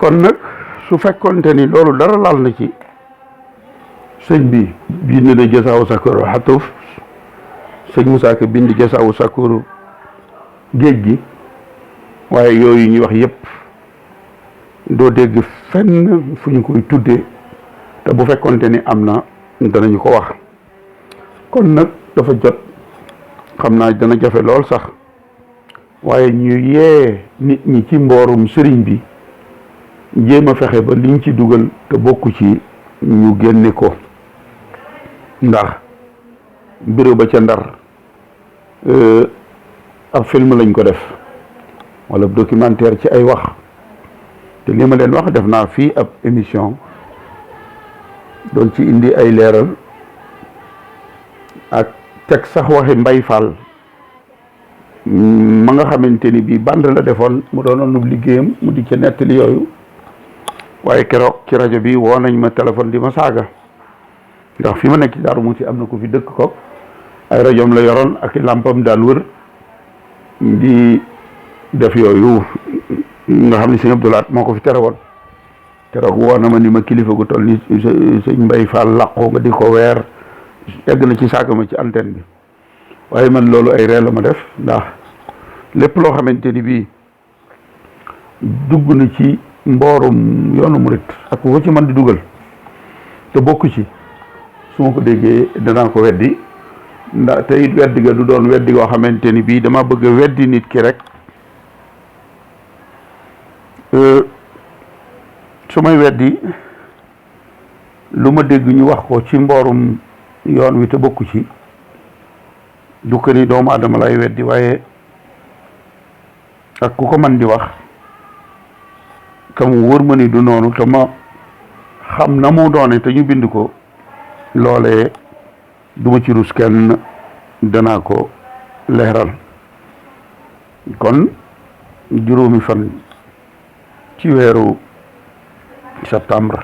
kon nag su fekkonte ni loolu dara laal na ci sëñ bi bind na jasaawu sakkoru xatuf sëñ Moussa Ka bind jasaawu sakkoru géej gi waaye yooyu ñuy wax yépp doo dégg fenn fu ñu koy tuddee te bu fekkonte ni am na danañu ko wax kon nag dafa jot xam naa dana jafe lool sax waaye ñu yee nit ñi ci mboorum sëriñ bi jéem a fexe ba liñ ci dugal te bokku ci ñu génne ko ndax bureau ba ca Ndar ab film lañ ko def wala documentaire ci ay wax te li ma leen wax def naa fii ab émission doon ci indi ay leeral ak teg sax waxi Mbay Fall ma nga xamante ni bii band la defoon mu doonoon liggéeyam mu di ca nettali yooyu waaye keroog ci rajo bi woo nañ ma téléphone di ma saaga ndax fi ma nekk ci Daaru Muxti am na ku fi dëkk ko ay rajoom la yoroon ak làmpam daan wër di def yooyu nga xam ne sëñ Abdoulaat moo ko fi tere woon keroog woo na ma ni ma kilifa gu toll ni sëñ Mbay Fall làqoo nga di ko weer egg na ci saaga ma ci antenne bi waaye man loolu ay ree la ma def ndax lépp loo xamante ni bii dugg na ci mboorum yoonu murit ak ko ci man di dugal te bokk ci su ma ko déggee danaa ko weddi ndax te it weddi ga du doon weddi goo xamante ni bii dama bëgg a weddi nit ki rek su may weddi lu ma dégg ñu wax ko ci mboorum yoon wi te bokku ci du ko ni doomu aadama lay weddi waaye ak ku ko man di wax te mu wër ma ni du noonu te ma xam na mu doone te ñu bind ko loolee duma ci rus kenn danaa ko leeral kon juróomi fan ci weeru septembre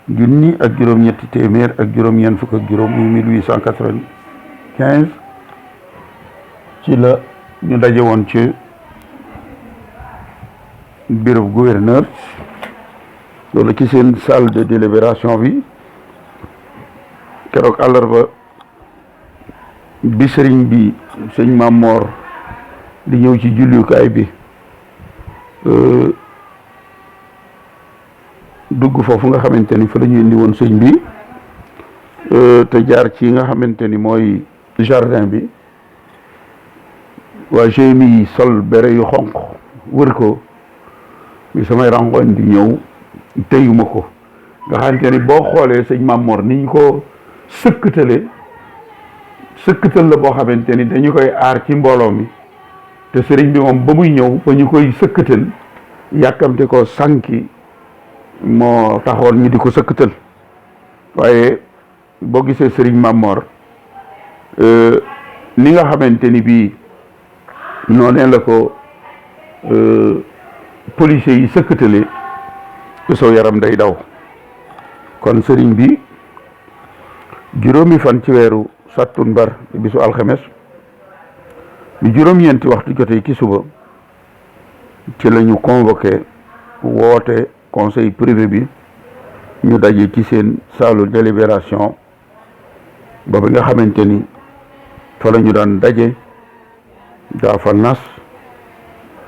junni ak juróom-ñetti téeméer ak juróom-ñeent fukk ak juróom muy 1895 ci la ñu daje woon ci bureau gouverneur loolu ci seen salle de délibération bi keroog àllarba bi sëriñ bi sëñ Mamor di ñëw ci jullukaay bi dugg foofu nga xamante ni fa la ñu indi woon sëñ bi te jaar ci nga xamante ni mooy jardin bi waa GMI yi sol bere yu xonq wër ko bi samay rangoñ di ñëw teyuma ko nga xamante ni boo xoolee sëñ Mamor ni ñu ko sëkkatal la boo xamante ni dañu koy aar ci mbooloo mi te sëriñ bi moom ba muy ñëw ba ñu koy sëkkatal yàkkamte ko sànki moo taxoon ñu di ko sëkkatal waaye boo gisee sëriñ Mamor ni nga xamante ni bii noonee la ko policiers yi sëkkatale te soo yaram day daw kon sëriñ bi juróomi fan ci weeru sattumbar bisu alxames bi juróom-ñeenti waxtu jotee ci suba ci la ñu convoqué woote conseil privé bi ñu daje ci seen salle délibération ba bi nga xamante ni fa la ñu daan daje daa fa nas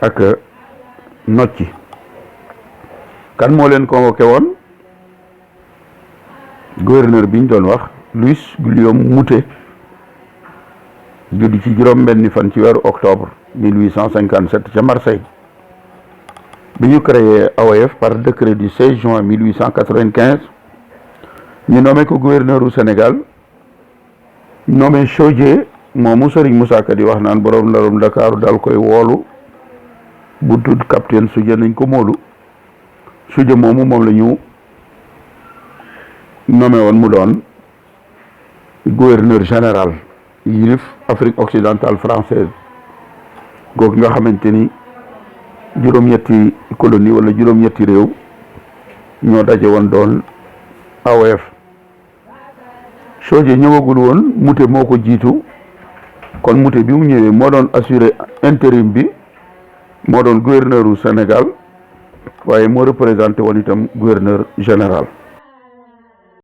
ak nocci kan moo leen convoqué woon gouverneur bi ñu doon wax Louis Guillaume Moutet judd ci juróom benni fan ci weeru octobre 1857 ca Marseille bi ñu créé AOF par décret du 16 juin 1895 ñu nommé ko gouverneur du Sénégal nommé Chaudié moomu Serigne Moussa Ka di wax naan borom ndarum Dakaaru dal koy woolu bu tudd capitaine Soudieé nañ ko moolu Soudieé moomu moom la ñu nommé woon mu doon gouverneur général yilif Afrique occidentale française googu nga xamante ni juróom-ñetti colonie wala juróom-ñetti réew ñoo daje woon doon AOF Chaudié ñëwagul woon Moutet moo ko jiitu kon Moutet bi mu ñëwee moo doon assuré intérim bi moo doon gouverneur u Sénégal waaye moo représenté woon itam gouverneur général